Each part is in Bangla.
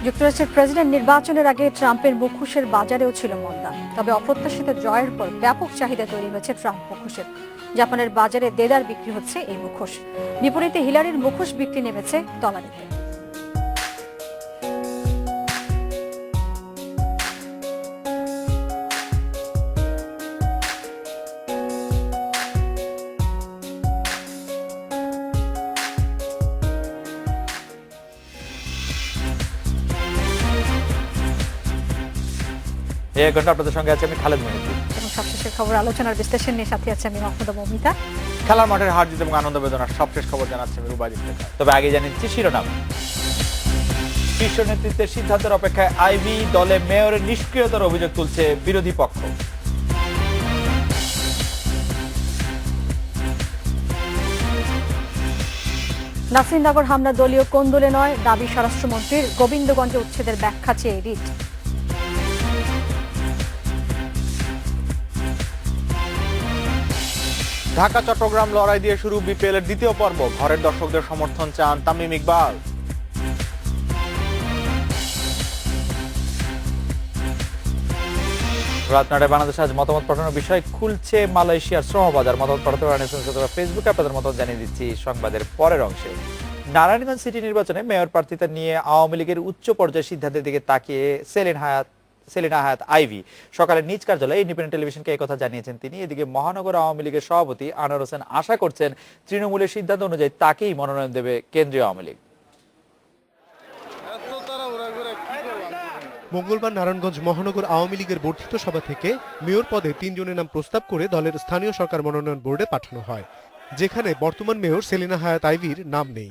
যুক্তরাষ্ট্রের প্রেসিডেন্ট নির্বাচনের আগে ট্রাম্পের মুখোশের বাজারেও ছিল মন্দা। তবে অপ্রত্যাশিত জয়ের পর ব্যাপক চাহিদা তৈরি হয়েছে ট্রাম্প মুখোশের। জাপানের বাজারে দেদার বিক্রি হচ্ছে এই মুখোশ। বিপরীতে হিলারির মুখোশ বিক্রি নেমেছে তলানিতে। এই ঘন্টা আপনাদের সঙ্গে আছে আমি খালেদ মেহেদী এবং সবশেষের খবর আলোচনার বিশ্লেষণ নিয়ে সাথে আছে আমি মাহমুদা মমিতা। খেলার মাঠের হার জিত এবং আনন্দ বেদনার সবশেষ খবর জানাচ্ছে আমি রুবাই ইফতেখার। তবে আগে জানিয়েছি শিরোনাম। শীর্ষ নেতৃত্বের সিদ্ধান্তের অপেক্ষায় আইভি দলে মেয়রের নিষ্ক্রিয়তার অভিযোগ তুলছে বিরোধী পক্ষ। নাসিরনগর হামলা দলীয় কোন্দলে নয়, দাবি স্বরাষ্ট্রমন্ত্রীর। গোবিন্দগঞ্জে উচ্ছেদের ব্যাখ্যা চেয়ে রিট। ঢাকা চট্টগ্রাম লড়াই দিয়ে শুরু বিপিএল এর দ্বিতীয় পর্ব। ঘরের দর্শকদের সমর্থন চান তামিম ইকবাল। রাতনাটে বাংলাদেশ আজ মতামত পাঠানোর বিষয় খুলছে মালয়েশিয়ার শ্রমবাজার। মতামত পাঠাতে পারেন ফেসবুকে। আপনাদের মতামত জানিয়ে দিচ্ছি সংবাদের পরের অংশে। নারায়ণগঞ্জ সিটি নির্বাচনে মেয়র প্রার্থিতা নিয়ে আওয়ামী লীগের উচ্চ পর্যায়ের সিদ্ধান্তের দিকে তাকিয়ে সেলিনা হায়াত আইভি সকালে নিজ কার্যালয়ে ইন্ডিপেন্ডেন্ট টেলিভিশনকে এই কথা জানিয়েছেন তিনি। এদিকে মহানগর আওয়ামী লীগের সভাপতি আনোয়ার হোসেন আশা করছেন তৃণমূলের সিদ্ধান্ত অনুযায়ী তাকেই মনোনয়ন দেবে কেন্দ্রীয় আওয়ামী লীগ। মঙ্গলবার নারায়ণগঞ্জ মহানগর আওয়ামী লীগের বর্ধিত সভা থেকে মেয়র পদে ৩ জনের নাম প্রস্তাব করে দলের স্থানীয় সরকার মনোনয়ন বোর্ডে পাঠানো হয়, যেখানে বর্তমান মেয়র সেলিনা হায়াত আইভির নাম নেই।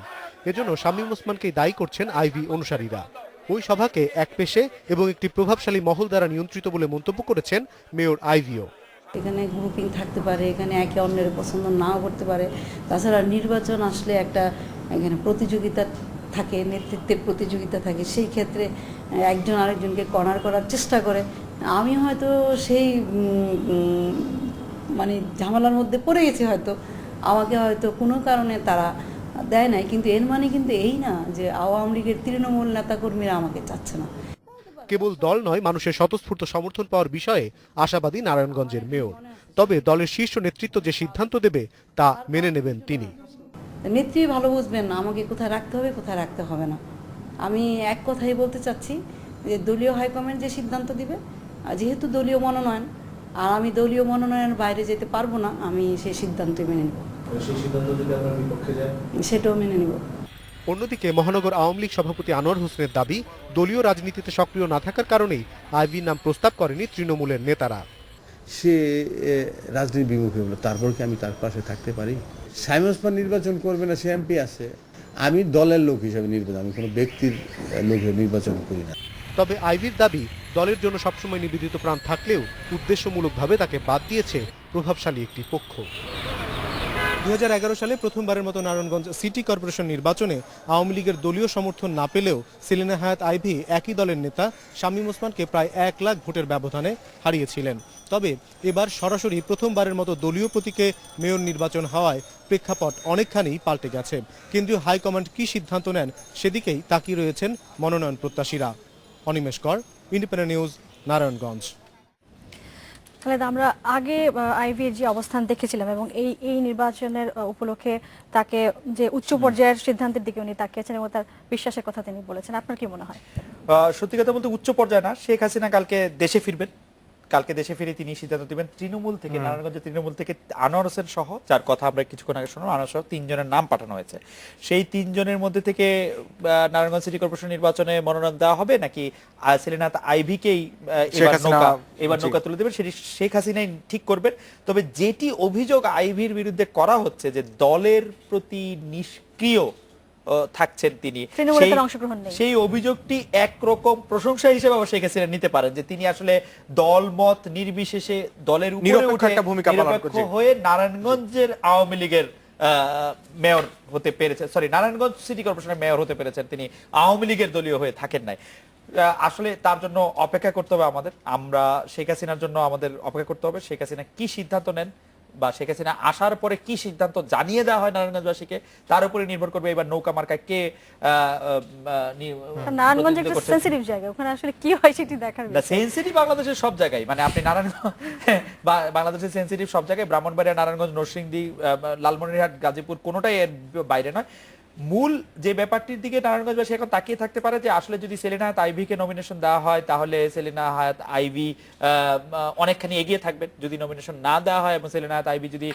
এজন্য শামীম ওসমানকেই দায়ী করছেন আইভি অনুসারীরা। ওই সভাকে একপেশে এবং একটি প্রভাবশালী মহল দ্বারা নিয়ন্ত্রিত বলে মন্তব্য করেছেন মেয়র আইভিও। এখানে গ্রুপিং থাকতে পারে, এখানে একে অন্যের পছন্দ নাও করতে পারে। তাছাড়া নির্বাচন আসলে একটা এখানে প্রতিযোগিতা থাকে, নেতৃত্বের প্রতিযোগিতা থাকে। সেই ক্ষেত্রে একজন আরেকজনকে কর্নার করার চেষ্টা করে। আমি হয়তো সেই মানে ঝামেলার মধ্যে পড়ে গেছি, হয়তো আমাকে হয়তো কোনো কারণে তারা দেয় নাই, কিন্তু এর মানে কিন্তু এই না যে আওয়ামী লীগের তৃণমূল নেতাকর্মীরা আমাকে চাচ্ছে না। কেবল দল নয়, মানুষের স্বতঃস্ফূর্ত সমর্থন পাওয়ার বিষয়ে আশাবাদী নারায়ণগঞ্জের মেয়র। তবে দলের শীর্ষ নেতৃত্ব যে সিদ্ধান্ত দেবে তা মেনে নেবেন তিনি। নেত্রী ভালো বুঝবেন না আমাকে কোথায় রাখতে হবে, কোথায় রাখতে হবে না। আমি এক কথাই বলতে চাচ্ছি যে দলীয় হাইকমান্ড যে সিদ্ধান্ত দিবে, যেহেতু দলীয় মনোনয়ন, আর আমি দলীয় মনোনয়নের বাইরে যেতে পারবো না, আমি সেই সিদ্ধান্ত মেনে নেব। সেটাও মেনে নেব। অন্যদিকে মহানগর আওয়ামী লীগ সভাপতি আনোয়ার হোসেনের দাবি, দলীয় রাজনীতিতে সক্রিয় না থাকার কারণেই আইভির নাম প্রস্তাব করেনি তৃণমূলের নেতারা। সে রাজনীতি বিমুখী হলো, তারপর কি আমি তার পাশে থাকতে পারি? শামীম ওসমান নির্বাচন করবে না, সে এমপি আছে। আমি দলের লোক হিসেবে নির্বাচন, আমি কোনো ব্যক্তির লোক হিসেবে নির্বাচন করি না। তবে আইভির দাবি, দলের জন্য সবসময় নিবেদিত প্রাণ থাকলেও উদ্দেশ্যমূলকভাবে তাকে বাদ দিয়েছে প্রভাবশালী একটি পক্ষ। 2011 সালে প্রথমবারের মতো নারায়ণগঞ্জ সিটি কর্পোরেশন নির্বাচনে আওয়ামী লীগের দলীয় সমর্থন না পেলেও সেলিনা হায়াত আইভি একই দলের নেতা শামীম ওসমানকে প্রায় 1 লাখ ভোটের ব্যবধানে হারিয়েছিলেন। তবে এবার সরাসরি প্রথমবারের মতো দলীয় প্রতীকে মেয়র নির্বাচন হওয়ায় প্রেক্ষাপট অনেকখানি পাল্টে গেছে। কেন্দ্রীয় হাইকমান্ড কি সিদ্ধান্ত নেন সেদিকেই তাকিয়ে রয়েছেন মনোনয়ন প্রত্যাশীরা। অনিমেষ কর, ইন্ডিপেন্ডেন্ট নিউজ, নারায়ণগঞ্জ। আমরা আগে আইভির যে অবস্থান দেখেছিলাম এবং এই নির্বাচনের উপলক্ষে তাকে যে উচ্চ পর্যায়ের সিদ্ধান্তের দিকে উনি তাকিয়েছেন এবং তার বিশ্বাসের কথা তিনি বলেছেন, আপনার কি মনে হয়? সত্যি কথা বলতে উচ্চ পর্যায়ে না, শেখ হাসিনা কালকে দেশে ফিরবেন। কালকে দেশে ফিরে তিনি সিদ্ধান্ত দিবেন তৃণমূল থেকে, নারায়ণগঞ্জের তৃণমূল থেকে আনোয়ার হোসেন সহ, যার কথা আমরা কিছুক্ষণ আগে শুনলাম, আনোয়ার সহ 3 জনের নাম পাঠানো হয়েছে। সেই 3 জনের মধ্যে থেকে নারায়ণগঞ্জ সিটি কর্পোরেশন নির্বাচনে মনোনয়ন দেওয়া হবে নাকি সেলিনা আইভিকেই এবার নৌকা তুলে দেবেন, সেটি শেখ হাসিনাই ঠিক করবেন। তবে যেটি অভিযোগ আইভির বিরুদ্ধে করা হচ্ছে যে দলের প্রতি নিষ্ক্রিয় থাকছেন তিনি, সেই অভিযোগটি একরকম প্রশংসা হিসেবে শেখ হাসিনা নিতে পারেন যে তিনি আসলে দলমত নির্বিশেষে দলের নিরপেক্ষ হয়ে নারায়ণগঞ্জের আওয়ামী লীগের মেয়র হতে পেরেছেন, নারায়ণগঞ্জ সিটি কর্পোরেশনের মেয়র হতে পেরেছেন, তিনি আওয়ামী লীগের দলীয় হয়ে থাকেন নাই। আসলে তার জন্য অপেক্ষা করতে হবে আমরা শেখ হাসিনার জন্য আমাদের অপেক্ষা করতে হবে। শেখ হাসিনা কি সিদ্ধান্ত নেন বা শেখ হাসিনা আসার পরে কি সিদ্ধান্ত জানিয়ে দেওয়া হয় নারায়ণগঞ্জবাসীকে তার উপরে নির্ভর করবে এবার নৌকা মার্কায় কে নারায়ণগঞ্জ একটা সেনসিটিভ জায়গা, ওখানে আসলে কি হয় সেটি দেখার বিষয়। সেনসিটিভ বাংলাদেশের সব জায়গায়, মানে আপনি নারায়ণগঞ্জ বাংলাদেশের সেনসিটিভ সব জায়গায়, ব্রাহ্মণবাড়িয়া, নারায়ণগঞ্জ, নরসিংদী, লালমনিরহাট, গাজীপুর কোনোটাই এর বাইরে নয়। মূল যে ব্যাপারটির দিকে নারায়ণগঞ্জবাসী এখন তাকিয়ে থাকতে পারে যে আসলে যদি সেলিনা হায়াৎ আইভীকে নমিনেশন দেওয়া হয় তাহলে সেলিনা হায়াৎ আইভী অনেকখানি এগিয়ে থাকবেন। যদি নমিনেশন না দেওয়া হয় এবং সেলিনা হায়াৎ আইভী যদি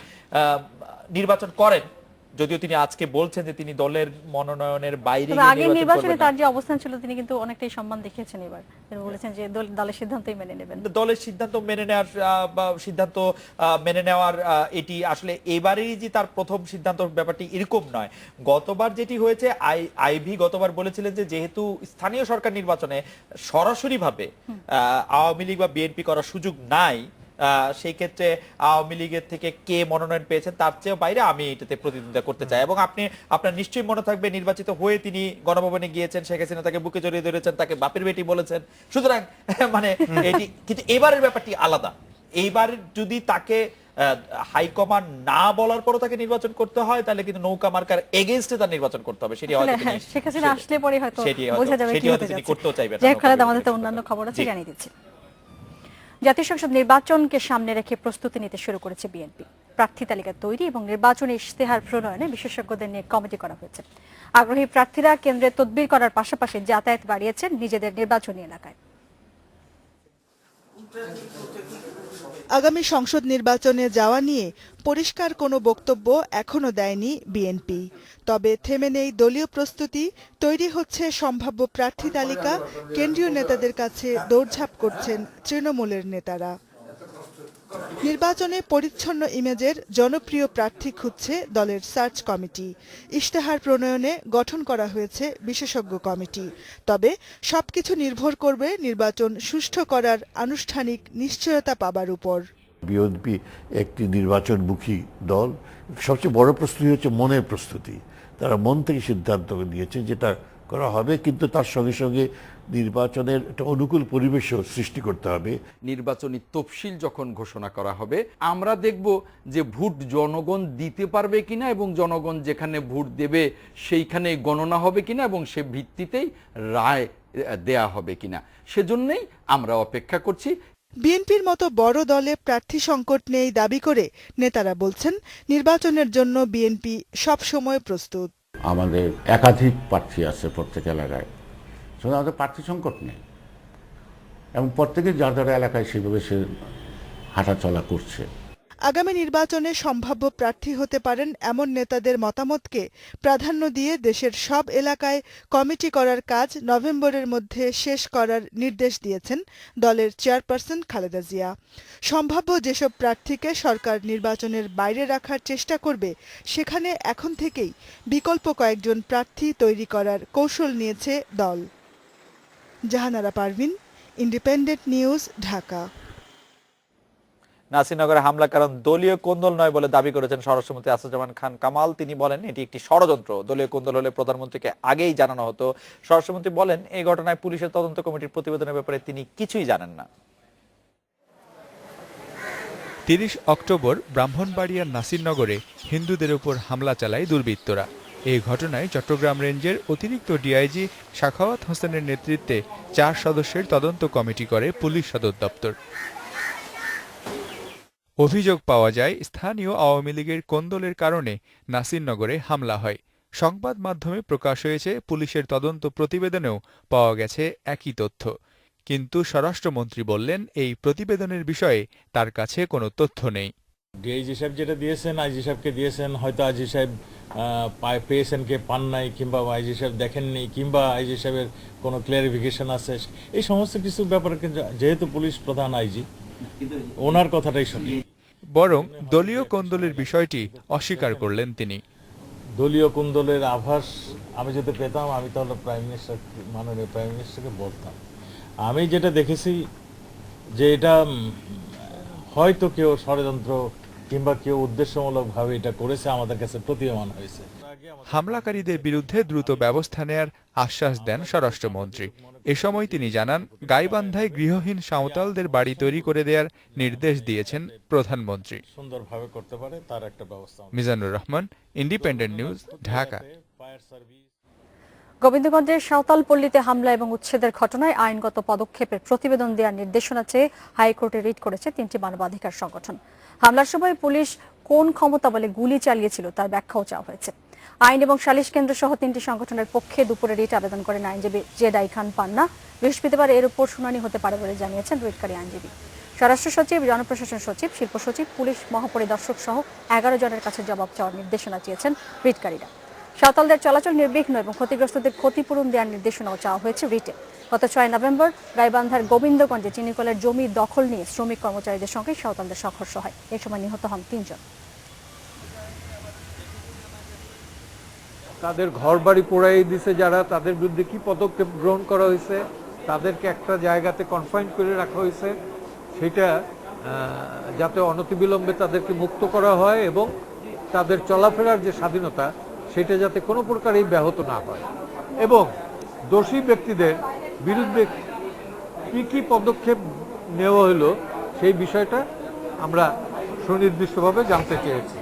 নির্বাচন করেন, যদিও তিনি আজকে বলছেন যে তিনি দলের মনোনয়নের বাইরে তবে আগের নির্বাচনে তার যে অবস্থান ছিল তিনি কিন্তু অনেকটাই সম্মান দেখিয়েছেন। এবার তিনি বলেছেন যে দলের সিদ্ধান্তই মেনে নেবেন। দলের সিদ্ধান্ত মেনে নেওয়ার এটি আসলে এবারেই যে তার প্রথম সিদ্ধান্ত ব্যাপারটি এরকম নয়। গতবার যেটি হয়েছে, আইভী গতবার বলেছিলেন যে যেহেতু স্থানীয় সরকার নির্বাচনে সরাসরি ভাবে আওয়ামী লীগ বা বিএনপি করার সুযোগ নাই, সেই ক্ষেত্রে আওয়ামী লীগের থেকে কে মনোনয়ন পেয়েছেন তার চেয়েও বাইরে আমি এটাতে প্রতিদ্বন্দ্বিতা করতে চাই। এবং আপনার নিশ্চয়ই মনে থাকবে নির্বাচিত হয়ে তিনি গণভবনে গিয়েছেন, শেখ হাসিনা তাকে বুকে জড়িয়ে ধরেছেন, তাকে বাপের বেটি বলেছেন। সুতরাং মানে এটি, কিন্তু এবারের ব্যাপারটি আলাদা। এইবার যদি তাকে হাইকমান্ড না বলার পরও তাকে নির্বাচন করতে হয় তাহলে কিন্তু নৌকা মার্কার এগেইনস্টে তার নির্বাচন করতে হবে। সেটি হয়তো শেখ হাসিনা আসলে পরে হয়তো বোঝা যাবে কি হতে যাচ্ছে। করতেও চাইবেন। যাই হোক, খালেদ, আমাদের তো অন্যান্য খবর আছে, জানিয়ে দিচ্ছি। জাতীয় সংসদ নির্বাচনকে সামনে রেখে প্রস্তুতি নিতে শুরু করেছে বিএনপি। প্রার্থী তালিকা তৈরি এবং নির্বাচনী ইশতেহার প্রণয়নে বিশেষজ্ঞদের নিয়ে কমিটি করা হয়েছে। আগ্রহী প্রার্থীরা কেন্দ্রে তদবির করার পাশাপাশি যাতায়াত বাড়িয়েছেন নিজেদের নির্বাচনী এলাকায়। আগামী সংসদ নির্বাচনে যাওয়া নিয়ে পরিষ্কার কোনো বক্তব্য এখনো দেয়নি বিএনপি। তবে থেমে নেই দলীয় প্রস্তুতি, তৈরি হচ্ছে সম্ভাব্য প্রার্থী তালিকা, কেন্দ্রীয় নেতাদের কাছে দৌড়ঝাঁপ করছেন তৃণমূলের নেতারা। নির্বাচনে পরিচ্ছন্ন ইমেজের জনপ্রিয় প্রার্থী খুঁজছে দলের সার্চ কমিটি। ইশতেহার প্রণয়নে গঠন করা হয়েছে বিশেষজ্ঞ কমিটি। তবে সবকিছু নির্ভর করবে নির্বাচন সুষ্ঠু করার আনুষ্ঠানিক নিশ্চয়তা পাবার উপর। বিএনপি একটি নির্বাচনমুখী দল। সবচেয়ে বড় প্রস্তুতি হচ্ছে মনের প্রস্তুতি। তারা মন থেকে সিদ্ধান্ত নিয়েছে যেটা করা হবে, কিন্তু তার সঙ্গে সঙ্গে নির্বাচনের একটা অনুকূল পরিবেশও সৃষ্টি করতে হবে। নির্বাচনী তফসিল যখন ঘোষণা করা হবে আমরা দেখব যে ভোট জনগণ দিতে পারবে কিনা এবং জনগণ যেখানে ভোট দেবে সেইখানে গণনা হবে কিনা এবং সে ভিত্তিতেই রায় দেয়া হবে কিনা, সেজন্যই আমরা অপেক্ষা করছি। বিএনপির মতো বড় দলে প্রার্থী সংকট নেই দাবি করে নেতারা বলছেন নির্বাচনের জন্য বিএনপি সব সময় প্রস্তুত। আমাদের একাধিক প্রার্থী আছে প্রত্যেক এলাকায়, শুধু আমাদের প্রার্থী সংকট নেই এবং প্রত্যেকে যার যার এলাকায় সেভাবে সে হাঁটাচলা করছে। আগামী নির্বাচনে সম্ভাব্য প্রার্থী হতে পারেন এমন নেতাদের মতামতকে প্রাধান্য দিয়ে দেশের সব এলাকায় কমিটি করার কাজ নভেম্বরের মধ্যে শেষ করার নির্দেশ দিয়েছেন দলের চেয়ারপারসন খালেদা জিয়া। সম্ভাব্য যেসব প্রার্থীকে সরকার নির্বাচনের বাইরে রাখার চেষ্টা করবে সেখানে এখন থেকেই বিকল্প কয়েকজন প্রার্থী তৈরি করার কৌশল নিয়েছে দল। Jahanara Parvin, independent news, Dhaka. নাসিরনগরে হামলা কারণ দলীয় কোন্দল নয় বলে দাবি করেছেন স্বরাষ্ট্রমন্ত্রী আসাদুজ্জামান খান কামাল। তিনি বলেন এটি একটি ষড়যন্ত্র, দলীয় কোন্দল হলে প্রধানমন্ত্রীকে আগেই জানানো হতো। স্বরাষ্ট্রমন্ত্রী বলেন এই ঘটনায় পুলিশের তদন্ত কমিটির প্রতিবেদনের ব্যাপারে তিনি কিছুই জানেন না। ৩০ অক্টোবর ব্রাহ্মণবাড়িয়ার নাসিরনগরে হিন্দুদের উপর হামলা চালায় দুর্বৃত্তরা। এই ঘটনায় চট্টগ্রাম রেঞ্জের অতিরিক্ত ডিআইজি সাখাওয়াত হোসেনের নেতৃত্বে ৪ সদস্যের তদন্ত কমিটি করে পুলিশ সদর দপ্তর। অভিযোগ পাওয়া যায় স্থানীয় আওয়ামী লীগের কোন্দলের কারণে নাসিরনগরে হামলা হয়। সংবাদ মাধ্যমে প্রকাশ হয়েছে পুলিশের তদন্ত প্রতিবেদনেও পাওয়া গেছে একই তথ্য। কিন্তু স্বরাষ্ট্রমন্ত্রী বললেন এই প্রতিবেদনের বিষয়ে তার কাছে কোনো তথ্য নেই। ডিআইজি সাহেব যেটা দিয়েছেন আইজি সাহেবকে দিয়েছেন, হয়তো আইজি সাহেব পেয়েছেন কে পান নাই, কিংবা আইজি সাহেব দেখেননি, কিংবা আইজি সাহেবের কোনো ক্লিয়ারিফিকেশন আছে, এই সমস্ত কিছু ব্যাপারে যেহেতু পুলিশ প্রধান আইজি ওনার কথাটাই শুনি। বরং দলীয় কোন্দলের বিষয়টি অস্বীকার করলেন তিনি। দলীয় কোন্দলের আভাস আমি যদি পেতাম আমি তাহলে মাননীয় প্রাইম মিনিস্টারকে বলতাম। আমি যেটা দেখেছি যে এটা হয়তো কেউ ষড়যন্ত্র কিংবা কেউ উদ্দেশ্যমূলকভাবে এটা করেছে, আমাদের কাছে প্রতীয়মান হয়েছে। হামলাকারীদের বিরুদ্ধে দ্রুত ব্যবস্থা নেয়ার আশ্বাস দেন স্বরাষ্ট্রমন্ত্রী। এ সময় তিনি জানান, গাইবান্ধায় গৃহহীন সাঁওতালদের বাড়ি তৈরি করে দেওয়ার নির্দেশ দিয়েছেন প্রধানমন্ত্রী। সুন্দরভাবে করতে পারে তার একটা ব্যবস্থা। Mizanur Rahman, independent news, Dhaka. গোবিন্দগঞ্জের সাঁওতাল পল্লীতে হামলা এবং উচ্ছেদের ঘটনায় আইনগত পদক্ষেপের প্রতিবেদন দেওয়ার নির্দেশনা চেয়ে হাইকোর্টে রিট করেছে 3টি মানবাধিকার সংগঠন। হামলার সময় পুলিশ কোন ক্ষমতা বলে গুলি চালিয়েছিল তার ব্যাখ্যাও চাওয়া হয়েছে। আইন এবং সালিশ কেন্দ্র সহ 3টি সংগঠনের পক্ষে দুপুরে রিট আবেদন করেন আইনজীবী জেডাই খান পান্না। বৃহস্পতিবার এর উপর শুনানি হতে পারে বলে জানিয়েছেন রিটকারী আইনজীবী। স্বরাষ্ট্র সচিব, জনপ্রশাসন সচিব, শিল্প সচিব, পুলিশ মহাপরিদর্শক সহ 11 জনের কাছে জবাব চাওয়ার নির্দেশনা চেয়েছেন রিটকারীরা। সাঁওতালদের চলাচল নির্বিঘ্ন এবং ক্ষতিগ্রস্তদের ক্ষতিপূরণ দেওয়ার নির্দেশনাও চাওয়া হয়েছে রিটে। গত 6 নভেম্বর গাইবান্ধার গোবিন্দগঞ্জে চিনিকলের জমি দখল নিয়ে শ্রমিক কর্মচারীদের সঙ্গে সাঁওতালদের সংঘর্ষ হয়। এ সময় নিহত হন 3 জন। তাদের ঘরবাড়ি পোড়াই দিছে যারা, তাদের বিরুদ্ধে কি পদক্ষেপ গ্রহণ করা হয়েছে, তাদেরকে একটা জায়গাতে কনফাইন করে রাখা হয়েছে, সেটা যাতে অনতিবিলম্বে তাদেরকে মুক্ত করা হয় এবং তাদের চলাফেরার যে স্বাধীনতা সেটা যাতে কোনো প্রকারেই ব্যাহত না হয়, এবং দোষী ব্যক্তিদের বিরুদ্ধে কি কি পদক্ষেপ নেওয়া হলো সেই বিষয়টা আমরা সুনির্দিষ্টভাবে জানতে চেয়েছি।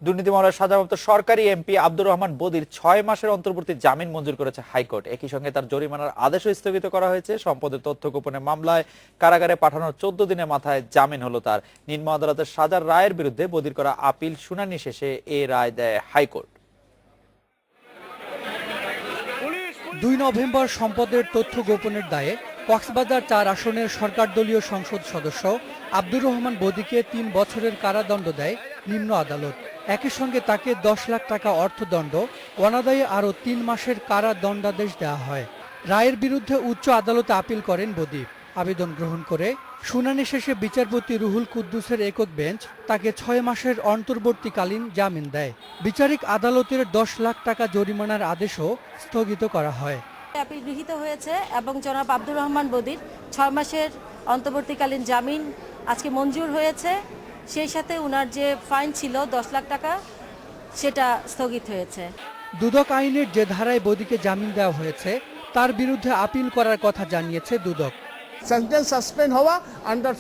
দুর্নীতি মামলার সাজাপ্রাপ্ত সরকারি এমপি আব্দুর রহমান বদির 6 মাসের অন্তর্বর্তী জামিন মঞ্জুর করেছে হাইকোর্ট। একই সঙ্গে তার জরিমানার আদেশও স্থগিত করা হয়েছে। সম্পদের তথ্য গোপনের মামলায় কারাগারে পাঠানোর 14 দিনের মাথায় জামিন হলো তার। নিম্ন আদালতের সাজার রায়ের বিরুদ্ধে বদির করা আপিল শুনানি শেষে এ রায় দেয় হাইকোর্ট। 2 নভেম্বর সম্পদের তথ্য গোপনের দায়ে কক্সবাজার 4 আসনের সরকার দলীয় সংসদ সদস্য আব্দুর রহমান বদিকে 3 বছরের কারাদণ্ড দেয় নিম্ন আদালত। একই সঙ্গে তাকে 10 লাখ টাকা অর্থদণ্ড, অনাদায়ে আরও 3 মাসের কারাদণ্ডাদেশ দেওয়া হয়। রায়ের বিরুদ্ধে উচ্চ আদালতে আপিল করেন বদি। আবেদন গ্রহণ করে শুনানি শেষে বিচারপতি রুহুল কুদ্দুসের একক বেঞ্চ তাকে 6 মাসের অন্তর্বর্তীকালীন জামিন দেয়। বিচারিক আদালতের 10 লাখ টাকা জরিমানার আদেশও স্থগিত করা হয়। আপিল গৃহীত হয়েছে এবং জনাব আব্দুর রহমান বদির 6 মাসের অন্তর্বর্তীকালীন জামিন আজকে মঞ্জুর হয়েছে। সেই সাথে উনার যে ফাইন ছিল 10 লাখ টাকা সেটা স্থগিত হয়েছে। দুদক আইনের যে ধারায় বদিকে জামিন দেওয়া হয়েছে তার বিরুদ্ধে আপিল করার কথা জানিয়েছে দুদক। সেন্টেন্স সাসপেন্ড হওয়া আন্ডার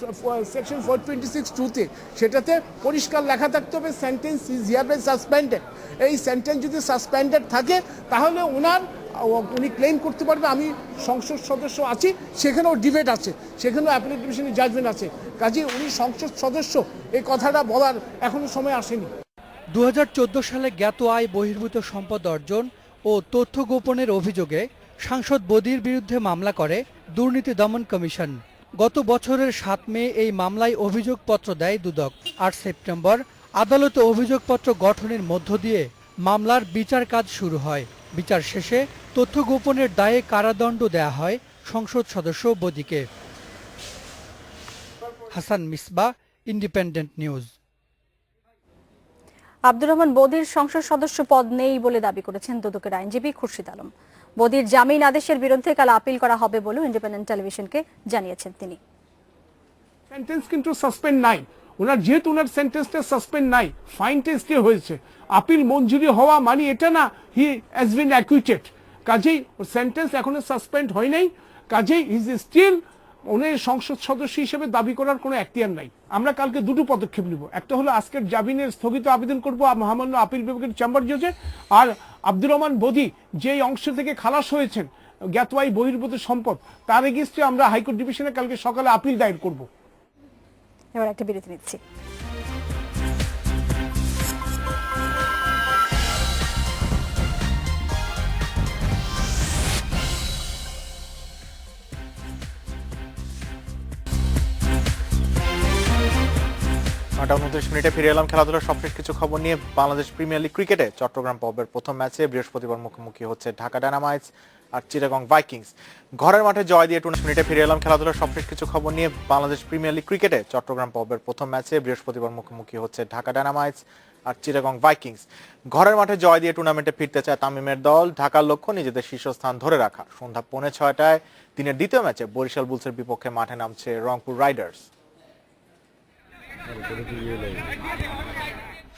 সেকশন 426(2)তে সেটাতে পরিষ্কার লেখা থাকতে হবে সেন্টেন্স ইজ হিয়ারবাই সাসপেন্ডেড। এই সেন্টেন্স যদি সাসপেন্ডেড থাকে তাহলে উনি ক্লেম করতে পারবে আমি সংসদ সদস্য আছি, সেখানেও ডিবেট আছে, সেখানেও অ্যাপিলেট ডিভিশনের জাজমেন্ট আছে। কাজে উনি সংসদ সদস্য এই কথাটা বলার এখনো সময় আসেনি। 2014 সালে জ্ঞাত আয় বহির্ভূত সম্পদ অর্জন ও তথ্য গোপনের অভিযোগে সাংসদ বদির বিরুদ্ধে মামলা করে দুর্নীতি দমন কমিশন। গত বছরের 7 মে এই মামলায় অভিযোগপত্র দেয় দুদক। 8 সেপ্টেম্বর আদালতে অভিযোগপত্র গঠনের মধ্য দিয়ে মামলার বিচার কাজ শুরু হয়। বিচার শেষে তথ্য গোপনের দায়ে কারাদণ্ড দেয়া হয় সংসদ সদস্য বদিকে। Hasan Misbah, independent news. আব্দুর রহমান বদির সংসদ সদস্য পদ নেই বলে দাবি করেছেন দুদকের আইনজীবী খুরশিদ আলম। বদির জামিন আদেশের বিরুদ্ধে কাল আপিল করা হবে বলে ইন্ডিপেন্ডেন্ট টেলিভিশনকে জানিয়েছেন তিনি। সেন্টেন্স কিন্তু সাসপেন্ড নাই, যেহেতু ওনার সেন্টেন্সটা সাসপেন্ড নাই, ফাইনটা স্টে হয়েছে, আপিল মঞ্জুরি হওয়া মানে এটা না হি হ্যাজ বিন অ্যাকুইটেড। কাজেই সেন্টেন্স এখনো সাসপেন্ড হয় নাই, কাজেই ইজ স্টিল উনি সংসদ সদস্য হিসেবে দাবি করার কোনো এখতিয়ার নাই। আমরা কালকে দুটো পদক্ষেপ নিব, একটা হলো আজকের জামিনের স্থগিত আবেদন করব মহামান্য আপিল বিভাগের চেম্বার জজে, আর আব্দুর রহমান বদি যেই অংশ থেকে খালাস হয়েছেন জ্ঞাত আয় বহির্ভূত সম্পদ তার এগেইনস্টে আমরা হাইকোর্ট ডিভিশনে কালকে সকালে আপিল দায়ের করব। এবার একটা বিরতি নিচ্ছি। নটা 29 মিনিটে ফিরে এলাম খেলাধুলার সবশেষ কিছু খবর নিয়ে। বাংলাদেশ প্রিমিয়ার লিগ ক্রিকেটে চট্টগ্রাম পর্বের প্রথম ম্যাচে বৃহস্পতিবার মুখোমুখি হচ্ছে ঢাকা ডায়নামাইটস আর চিটাগং ভাইকিংস। ঘরের মাঠে জয় দিয়ে 29 মিনিটে ফিরে এলাম খেলাধুলার সবশেষ কিছু খবর নিয়ে। বাংলাদেশ প্রিমিয়ার লিগ ক্রিকেটে চট্টগ্রাম পর্বের প্রথম ম্যাচে বৃহস্পতিবার মুখোমুখি হচ্ছে ঢাকা ডায়নামাইটস আর চিটাগং ভাইকিংস। ঘরের মাঠে জয় দিয়ে টুর্নামেন্টে ফিরতে চায় তামিমের দল। ঢাকার লক্ষ্য নিজেদের শীর্ষস্থান ধরে রাখা। সন্ধ্যা 5:45 দিনের দ্বিতীয় ম্যাচে বরিশাল বুলসের বিপক্ষে মাঠে নামছে রংপুর রাইডার্স।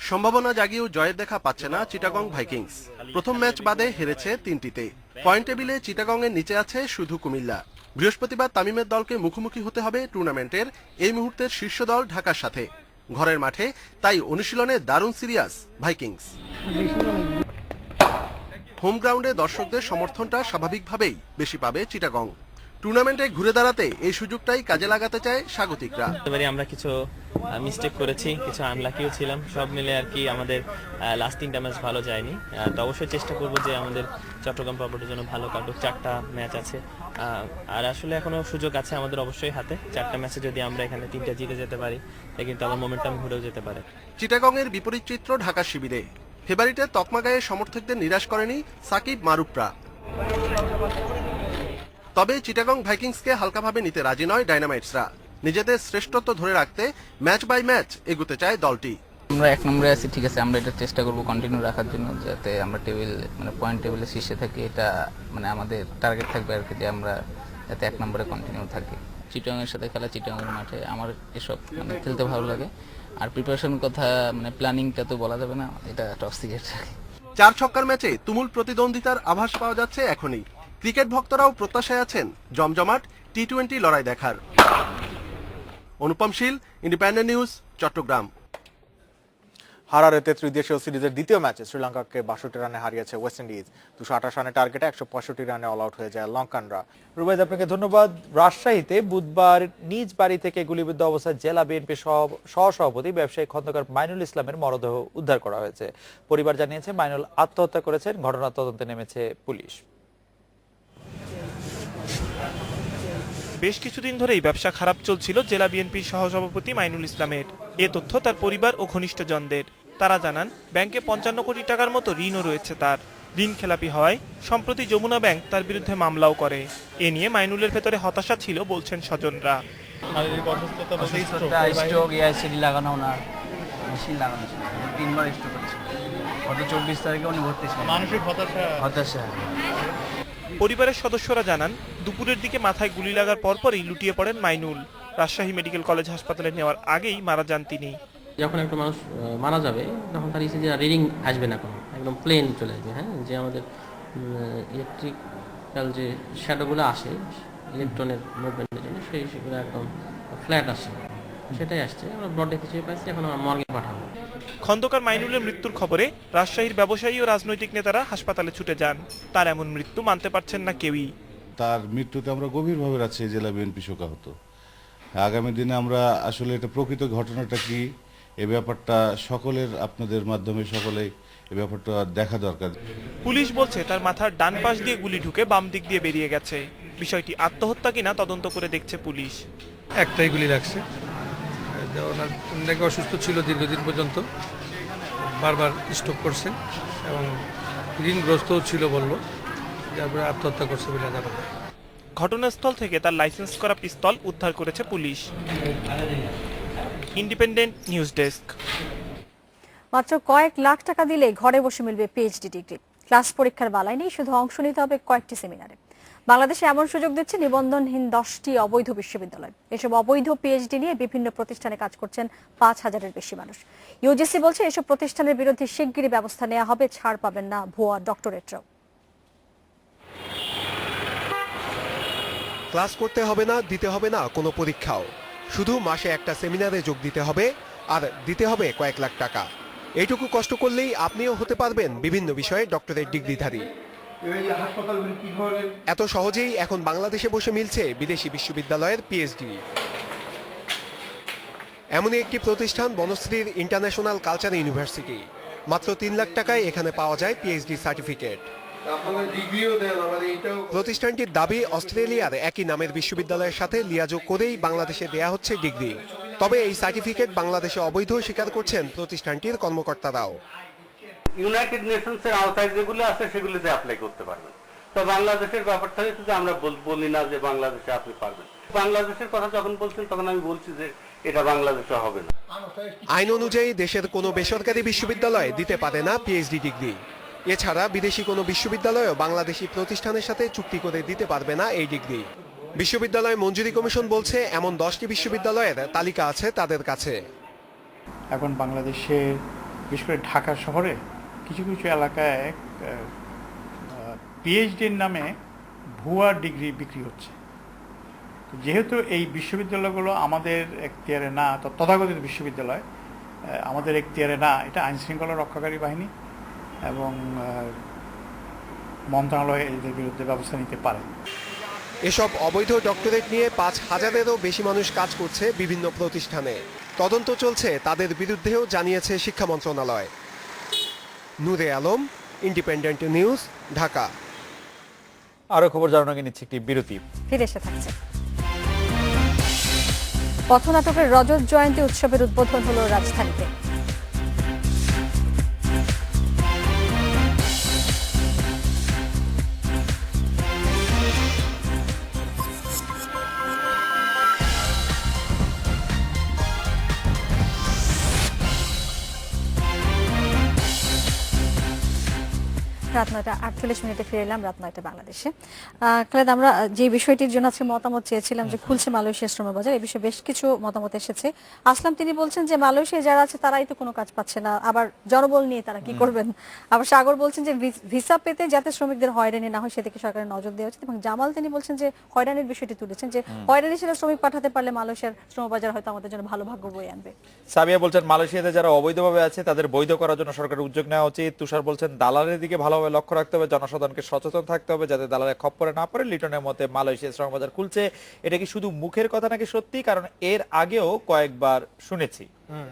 সম্ভাবনা জাগিয়েও জয়ের দেখা পাচ্ছে না চিটাগং ভাইকিংস। প্রথম ম্যাচ বাদে হেরেছে 3টিতে। পয়েন্ট টেবিলে চিটাগংয়ের নিচে আছে শুধু কুমিল্লা। বৃহস্পতিবার তামিমের দলকে মুখোমুখি হতে হবে টুর্নামেন্টের এই মুহূর্তের শীর্ষ দল ঢাকার সাথে। ঘরের মাঠে তাই অনুশীলনে দারুণ সিরিয়াস ভাইকিংস। হোম গ্রাউন্ডে দর্শকদের সমর্থনটা স্বাভাবিকভাবেই বেশি পাবে চিটাগং। টুর্নামেন্টে ঘুরে দাঁড়াতে এই সুযোগটাই কাজে লাগাতে চায় স্বাগতিকরা। আমরা কিছু মিস্টেক করেছি, কিছু আনলাকিও ছিলাম, সব মিলে আর কি আমাদের লাস্ট 3টা ম্যাচ ভালো যায়নি। তো অবশ্যই চেষ্টা করব যে আমাদের চট্টগ্রাম পর্বটের জন্য ভালো কাটুক। 4টা ম্যাচ আছে আর আসলে এখনো সুযোগ আছে আমাদের অবশ্যই হাতে। 4টা ম্যাচে যদি আমরা এখানে 3টা জিতে যেতে পারি তাহলে কিন্তু আমার মোমেন্টাম ঘুরেও যেতে পারে। চিটাগংয়ের বিপরীত চিত্র ঢাকার শিবিরে। ফেভারিটের তকমা গায়ে সমর্থকদের নিরাশ করেনি সাকিব মারুফরা। তবে চিটাগং ভাইকিংসকে হালকাভাবে নিতে রাজি নয় ডাইনামাইটসরা। নিজেদের শ্রেষ্ঠত্ব ধরে রাখতে ম্যাচ বাই ম্যাচ এগোতে চায় দলটি। আমরা 1 নম্বরে আছি, ঠিক আছে, আমরা এটা চেষ্টা করব কন্টিনিউ রাখার জন্য, যাতে আমরা টেবিল পয়েন্ট টেবিলের শীর্ষে থাকি। এটা আমাদের টার্গেট থাকবে আর কি, যে আমরা যাতে 1 নম্বরে কন্টিনিউ থাকি। চিটাগংয়ের সাথে খেলা, চিটাগংয়ের মাঠে আমার এসব খেলতে ভালো লাগে। আর প্রিপারেশনের কথা প্ল্যানিংটা তো বলা যাবে না, এটা টপ সিক্রেট। 4 ছক্কার ম্যাচে তুমুল প্রতিদ্বন্দ্বিতার আভাস পাওয়া যাচ্ছে এখনই। ক্রিকেট ভক্তরাও প্রত্যাশায় আছেন জমজমাট টি-20 লড়াই দেখার। অনুপম শীল, ইন্ডিপেন্ডেন্ট নিউজ, চট্টগ্রাম। হারারেতে ত্রিদেশীয় সিরিজের দ্বিতীয় ম্যাচে শ্রীলঙ্কাকে 62 রানে হারিয়েছে ওয়েস্ট ইন্ডিজ। 228 রানের টার্গেটে 165 রানে অল আউট হয়ে যায় লঙ্কানরা। রুবাইদ, আপনাকে ধন্যবাদ। রাজশাহীতে বুধবার নিজ বাড়ি থেকে গুলিবিদ্ধ অবস্থায় জেলা বিএনপি সহসভাপতি ব্যবসায়ী খন্দকার মাইনুল ইসলামের মরদেহ উদ্ধার করা হয়েছে। পরিবার জানিয়েছে মাইনুল আত্মহত্যা করেছেন। ঘটনার তদন্তে নেমেছে পুলিশ। বেশ কিছুদিন ধরেই ব্যবসা খারাপ চলছিল জেলা বিএনপির সহসভাপতি মাইনুল ইসলামের। এ তথ্য তার পরিবার ও ঘনিষ্ঠজনদের। তারা জানান ব্যাংকে 55 কোটি টাকার মতো ঋণও রয়েছে তার। ঋণ খেলাপি হওয়ায় সম্প্রতি যমুনা ব্যাংক তার বিরুদ্ধে মামলাও করে। এ নিয়ে মাইনুলের ভেতরে হতাশা ছিল বলছেন স্বজনরা। লাগানো না, মেশিন লাগানো ছিল, 3বার স্ট্রোক হয়েছে। গত 24 তারিখে উনি ভর্তি ছিলেন। মানসিক হতাশা। পরিবারের সদস্যরা জানান দুপুরের দিকে মাথায় গুলি লাগার পরপরই লুটিয়ে পড়েন মাইনুল। রাজশাহী মেডিকেল কলেজ হাসপাতালে নেওয়ার আগেই মারা যান তিনি। যখন একটা মানুষ মারা যাবে তখন তার ইচ্ছে যে রিডিং আসবে না, কোনো একদম প্লেন চলে আসবে। হ্যাঁ, যে আমাদের ইলেকট্রিক্যাল যে শ্যাডোগুলো আসে ইলেকট্রনের মুভমেন্টের জন্য, সেগুলো একদম ফ্ল্যাট আসে, সেটাই আসছে। আমরা ব্লড দেখে চেয়ে পাচ্ছি, এখন আমরা মর্গে পাঠাবো। খন্দকার মাইনুলের মৃত্যুর খবরে রাজশাহীর ব্যবসায়ী ও রাজনৈতিক নেতারা হাসপাতালে ছুটে যান। তার এমন মৃত্যু মানতে পারছেন না কেউই। তার মৃত্যুতে আমরা গভীরভাবে রাজশাহী জেলা বিএনপি শোকাহত। আগামী দিনে আমরা আসলে এটা প্রকৃত ঘটনাটা কি, এ ব্যাপারটা সকলের, আপনাদের মাধ্যমে সকলেই এ ব্যাপারটা দেখা দরকার। পুলিশ বলছে তার মাথার ডান পাশ দিয়ে গুলি ঢুকে বাম দিক দিয়ে বেরিয়ে গেছে। বিষয়টি আত্মহত্যা কিনা তদন্ত করে দেখছে পুলিশ। একটাই গুলি লাগছে। অসুস্থ ছিল দীর্ঘদিন পর্যন্ত, বারবার স্ট্রোক করছে এবং ঋণগ্রস্তও ছিল বলল, তারপরে আত্মহত্যা করছে বলে জানা যায়। ঘটনাস্থল থেকে তার লাইসেন্স করা পিস্তল উদ্ধার করেছে পুলিশ। Independent news desk. মাত্র কয়েক লাখ টাকা দিলে ঘরে বসে মিলবে পিএইচডি ডিগ্রি। ক্লাস পরীক্ষার বালাই নেই, শুধু অংশ নিতে হবে কয়েকটি সেমিনারে। বাংলাদেশে এমন সুযোগ দিচ্ছে নিবন্ধনহীন 10টি অবৈধ বিশ্ববিদ্যালয়। এসব অবৈধ পিএইচডি নিয়ে বিভিন্ন প্রতিষ্ঠানে কাজ করছেন 5000-এর বেশি মানুষ। ইউজিসি বলছে এসব প্রতিষ্ঠানের বিরুদ্ধে শিগগিরই ব্যবস্থা নেওয়া হবে, ছাড় পাবেন না ভুয়া ডক্টরেটরাও। ক্লাস করতে হবে না, দিতে হবে না কোনো পরীক্ষাও, শুধু মাসে একটা সেমিনারে যোগ দিতে হবে আর দিতে হবে কয়েক লাখ টাকা। এইটুকু কষ্ট করলেই আপনিও হতে পারবেন বিভিন্ন বিষয়ে ডক্টরেট ডিগ্রিধারী। এত সহজেই এখন বাংলাদেশে বসে মিলছে বিদেশি বিশ্ববিদ্যালয়ের পিএইচডি। এমনই একটি প্রতিষ্ঠান বনশ্রীর ইন্টারন্যাশনাল কালচার ইউনিভার্সিটি। মাত্র 3 লাখ টাকায় এখানে পাওয়া যায় পিএইচডি সার্টিফিকেট। প্রতিষ্ঠানটির দাবি অস্ট্রেলিয়ার একই নামের বিশ্ববিদ্যালয়ের সাথে লিয়াজোগ করেই বাংলাদেশে দেয়া হচ্ছে ডিগ্রি। তবে এই সার্টিফিকেট বাংলাদেশে অবৈধ স্বীকার করছেন প্রতিষ্ঠানটির কর্মকর্তারাও। ইউনাইটেড নেশনসের আওতায় যেগুলো আছে সেগুলোতে অ্যাপ্লাই করতে পারবেন। তো বাংলাদেশের ব্যাপারটা হচ্ছে যে আমরা বলি না যে বাংলাদেশে আপনি পারবেন। বাংলাদেশের কথা যখন বলছেন তখন আমি বলছি যে এটা বাংলাদেশে হবে না। আইন অনুযায়ী দেশের কোনো বেসরকারি বিশ্ববিদ্যালয় দিতে পারে না পিএইচডি ডিগ্রি। এছাড়া বিদেশি কোনো বিশ্ববিদ্যালয়ও বাংলাদেশি প্রতিষ্ঠানের সাথে চুক্তি করে দিতে পারবে না এই ডিগ্রি। বিশ্ববিদ্যালয় মঞ্জুরি কমিশন বলছে এমন 10টি বিশ্ববিদ্যালয়ের তালিকা আছে তাদের কাছে। এখন বাংলাদেশে বিশেষ করে ঢাকা শহরে কিছু কিছু এলাকায় পিএইচডির নামে ভুয়া ডিগ্রি বিক্রি হচ্ছে। যেহেতু এই বিশ্ববিদ্যালয়গুলো আমাদের এখতিয়ারে না, তথাকথিত বিশ্ববিদ্যালয় আমাদের এখতিয়ারে না, এটা আইনশৃঙ্খলা রক্ষাকারী বাহিনী এবং মন্ত্রণালয় এদের বিরুদ্ধে ব্যবস্থা নিতে পারে। এসব অবৈধ ডক্টরেট নিয়ে ৫,০০০-এরও বেশি মানুষ কাজ করছে বিভিন্ন প্রতিষ্ঠানে। তদন্ত চলছে তাদের বিরুদ্ধেও, জানিয়েছে শিক্ষা মন্ত্রণালয়। নূরে আলম, ইন্ডিপেন্ডেন্ট নিউজ, ঢাকা। আরো খবর জানানো আগে নিচ্ছে একটি বিরতি, ফিরে এসে থাকছে। পথনাটকের রজত জয়ন্তী উৎসবের উদ্বোধন হলো রাজধানীতে। রাত 9:48 ফিরে এলাম, রাত 9 বাংলাদেশে। খালেদ, আমরা যে বিষয়টির জন্য আজকে মতামত চেয়েছিলাম যে খুলছে মালয়েশিয়ার শ্রম বাজার, এই বিষয়ে বেশ কিছু মতামত এসেছে। আসলাম তিনি বলছেন যে মালয়েশিয়া যারা আছে তারাই তো কোনো কাজ পাচ্ছে না, আবার জনবল নিয়ে তারা কি করবেন। আবার সাগর বলছেন যে ভিসা পেতে যাতে শ্রমিকদের হয়রানি না হয় সেদিকে সরকারের নজর দেওয়া উচিত। এবং জামাল তিনি বলছেন যে হয়রানির বিষয়টি তুলেছেন, যে হয়রানি ছিল শ্রমিক পাঠাতে পারলে মালয়েশিয়ার শ্রম বাজার হয়তো আমাদের জন্য ভালো ভাগ্য বয়ে আনবে। সাবিয়া বলছেন মালয়েশিয়াতে যারা অবৈধভাবে আছে তাদের বৈধ করার জন্য সরকারের উদ্যোগ নেওয়া উচিত। তুষার বলছেন দালালের দিকে ভালোভাবে লক্ষ্য রাখতে হবে, জনসাধারণকে সচেতন থাকতে হবে যাতে দালালের খপ্পরে না পড়ে। লিটনের মতে মালয়েশিয়ার শ্রম বাজার খুলছে, এটা কি শুধু মুখের কথা নাকি সত্যি? কারণ এর আগেও কয়েকবার শুনেছি।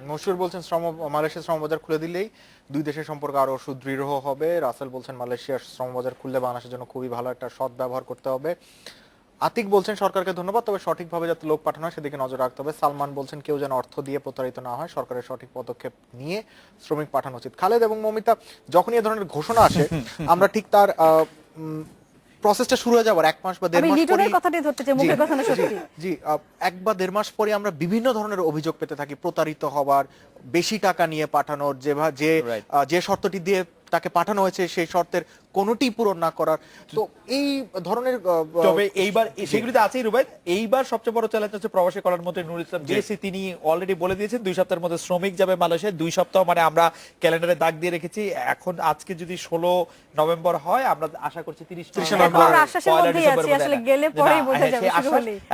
মশহুর বলছেন মালয়েশিয়ার শ্রম বাজার খুলে দিলেই দুই দেশের সম্পর্ক আরো সুদৃঢ় হবে। রাসেল বলছেন মালয়েশিয়ার শ্রম বাজার খুললে বাংলাদেশের জন্য খুবই ভালো একটা সৎ ব্যবহার করতে হবে। আতিক বলছেন সরকারকে ধন্যবাদ, তবে সঠিকভাবে যাতে লোক পাঠানো হয় সেদিকে নজর রাখতে হবে। সালমান বলছেন কেউ যেন অর্থ দিয়ে প্রতারিত না হয়, সরকারের সঠিক পদক্ষেপ নিয়ে শ্রমিক পাঠানো উচিত। খালেদ এবং মমিতা, যখনই এ ধরনের ঘোষণা আসে আমরা ঠিক তার প্রসেসটা শুরু হয়ে যাবার 1 মাস বা 1.5 মাস পরে, জি 1 বা 1.5 মাস পরে আমরা বিভিন্ন ধরনের অভিযোগ পেতে থাকি, প্রতারিত হবার, বেশি টাকা নিয়ে পাঠানোর, যে শর্তটি দিয়ে তাকে পাঠানো হয়েছে সেই শর্তের কোনোটি পূরণ না করার। তো এই ধরনের, তবে এইবার সেগুলিতে আছেই রুবাইদ। এইবার সবচেয়ে বড় চ্যালেঞ্জ হচ্ছে প্রবাসী কল্যাণ মন্ত্রী নুরুল ইসলাম জেসি, তিনি অলরেডি বলে দিয়েছেন 2 সপ্তাহের মধ্যে শ্রমিক যাবে মালয়েশিয়া। 2 সপ্তাহ মানে আমরা ক্যালেন্ডারে দাগ দিয়ে রেখেছি। এখন আজকে যদি 16 নভেম্বর হয়, আমরা আশা করছি 30 নভেম্বর।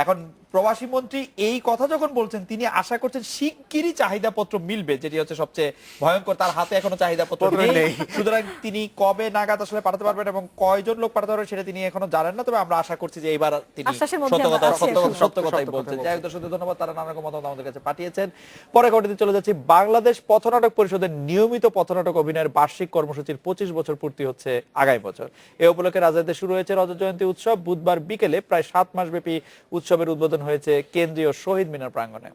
এখন প্রবাসী মন্ত্রী এই কথা যখন বলছেন, তিনি আশা করছেন শিগগিরই চাহিদা পত্র মিলবে, যেটি হচ্ছে সবচেয়ে ভয়ঙ্কর। তার হাতে এখনো চাহিদা পত্র নেই, সুতরাং তিনি কবে নাগাদ আসলে পাঠাতে পারবেন এবং কয়জন লোক পাঠাতে পারবেন সেটা তিনি এখনো জানেন না। তবে আমরা আশা করছি যে এবার তিনি সত্য কথাই বলছেন। যাই হোক, দর্শকদের ধন্যবাদ, তারা নানা রকম মতামত আমাদের কাছে পাঠিয়েছেন। পরে খবরটিতে চলে যাচ্ছি। বাংলাদেশ পথনাটক পরিষদের নিয়মিত পথনাটক অভিনয়ের বার্ষিক কর্মসূচির 25 বছর পূর্তি হচ্ছে আগামী বছর। এ উপলক্ষে রাজধানীতে শুরু হয়েছে রজত জয়ন্তী উৎসব। বুধবার বিকেলে প্রায় 7 মাস ব্যাপী উৎসবের উদ্বোধন হয়েছে কেন্দ্রীয় শহীদ মিনার প্রাঙ্গণে।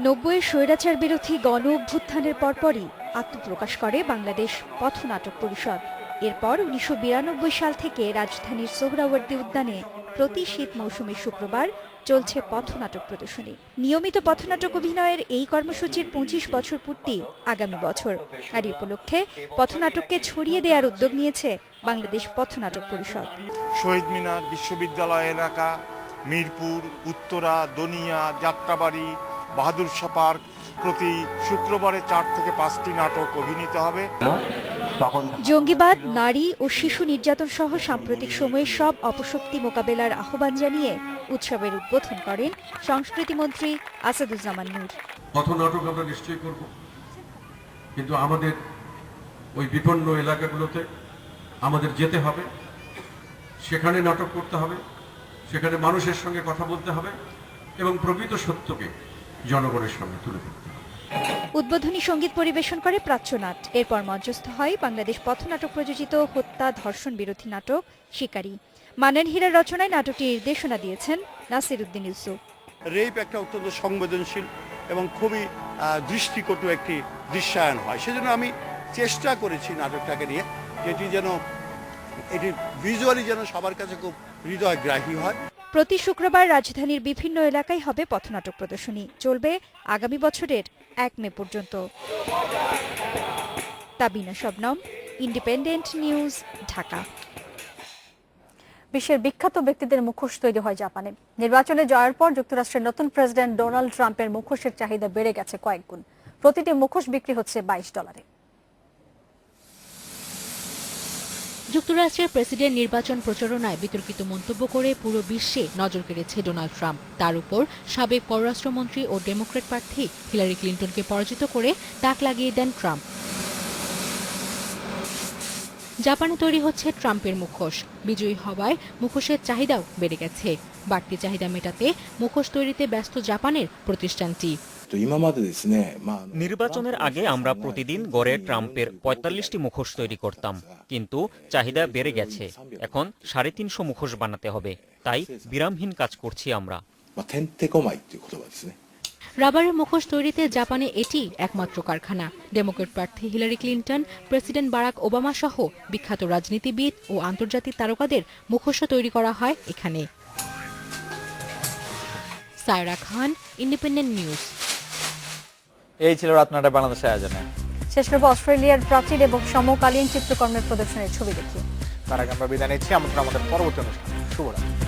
90-এর স্বৈরাচার বিরোধী গণ অভ্যুত্থানের পরপরই আত্মপ্রকাশ করে বাংলাদেশ পথনাটক পরিষদ। এরপর 1992 সাল থেকে রাজধানীর সোহরাওয়ার্দী উদ্যানে প্রতি শীত মৌসুমে শুক্রবার চলছে পথনাটক প্রদর্শনী। নিয়মিত পথনাটক অভিনয়ের এই কর্মসূচির 25 বছর পূর্তি আগামী বছর। আর এই উপলক্ষে পথনাটককে ছড়িয়ে দেওয়ার উদ্যোগ নিয়েছে বাংলাদেশ পথনাটক পরিষদ। শহীদ মিনার, বিশ্ববিদ্যালয় এলাকা, মিরপুর, উত্তরা, দনিয়া, যাত্রাবাড়ি, বাহাদুর শাহ পার্ক প্রতি শুক্রবারে 4 থেকে 5টি নাটক অভিনীত হবে। জঙ্গিবাদ, নারী ও শিশু নির্যাতন সহ সাম্প্রতিক সময়ে সব অপশক্তি মোকাবেলার আহ্বান জানিয়ে উৎসবের উদ্বোধন করেন সংস্কৃতি মন্ত্রী আসাদুজ্জামান নূর। পথনাটক আমরা নিশ্চয়ই করব, কিন্তু আমাদের ওই বিপন্ন এলাকাগুলোতে আমাদের যেতে হবে, সেখানে নাটক করতে হবে, সেখানে মানুষের সঙ্গে কথা বলতে হবে এবং প্রকৃত সত্যকে জনগণের সামনে তুলে ধরতে হবে। উদ্বোধনী সঙ্গীত পরিবেশন করে প্রাচ্যনাট। এরপর মঞ্চস্থ হয় বাংলাদেশ পথনাটক প্রযোজিত হত্যা ধর্ষণ বিরোধী নাটক শিকারী। মানন হীরার রচনায় নাটকটির নির্দেশনা দিয়েছেন নাসির উদ্দিন ইউসুফ। রেপ একটা অত্যন্ত সংবেদনশীল এবং খুবই দৃষ্টিকটু একটি দৃশ্যায়ন হয়, সেজন্য আমি চেষ্টা করেছি নাটকটাকে নিয়ে যেটি যেন এটি ভিজুয়ালি যেন সবার কাছে খুব হৃদয়গ্রাহী হয়। প্রতি শুক্রবার রাজধানীর বিভিন্ন এলাকায় হবে পথনাটক প্রদর্শনী, চলবে আগামী বছরের 1 মে পর্যন্ত। Tabina Shabnam, independent news, Dhaka. বিশ্বের বিখ্যাত ব্যক্তিদের মুখোশ তৈরি হয় জাপানে। নির্বাচনে জয়ের পর যুক্তরাষ্ট্রের নতুন প্রেসিডেন্ট ডোনাল্ড ট্রাম্পের মুখোশের চাহিদা বেড়ে গেছে কয়েক গুণ। প্রতিটি মুখোশ বিক্রি হচ্ছে $22। যুক্তরাষ্ট্রের প্রেসিডেন্ট নির্বাচন প্রচারণায় বিতর্কিত মন্তব্য করে পুরো বিশ্বে নজর কেড়েছে ডোনাল্ড ট্রাম্প। তার উপর সাবেক পররাষ্ট্রমন্ত্রী ও ডেমোক্র্যাট প্রার্থী হিলারি ক্লিন্টনকে পরাজিত করে তাক লাগিয়ে দেন ট্রাম্প। জাপানে তৈরি হচ্ছে ট্রাম্পের মুখোশ। বিজয়ী হওয়ায় মুখোশের চাহিদাও বেড়ে গেছে। বাড়তি চাহিদা মেটাতে মুখোশ তৈরিতে ব্যস্ত জাপানের প্রতিষ্ঠানটি। নির্বাচনের আগে আমরা প্রতিদিন গড়ে ট্রাম্পের ৪৫টি মুখোশ তৈরি করতাম, কিন্তু চাহিদা বেড়ে গেছে। এখন ৩৫০ মুখোশ বানাতে হবে, তাই বিরামহীন কাজ করছি আমরা। রাবারের মুখোশ তৈরিতে জাপানে এটি একমাত্র কারখানা। ডেমোক্র্যাট প্রার্থী Hillary Clinton, president Barack Obama সহ বিখ্যাত রাজনীতিবিদ ও আন্তর্জাতিক তারকাদের মুখোশও তৈরি করা হয় এখানে। সায়রা খান, ইন্ডিপেন্ডেন্ট নিউজ। এই ছিল রাত ৯টায় বাংলাদেশের আয়োজনে। শেষ করব অস্ট্রেলিয়ার প্রাচীর এবং সমকালীন চিত্রকর্মের প্রদর্শনের ছবি দেখিয়ে। তার আগে আমরা বিদায় নিচ্ছি, আমন্ত্রণ আমাদের পরবর্তী অনুষ্ঠান। শুভরাত্রি।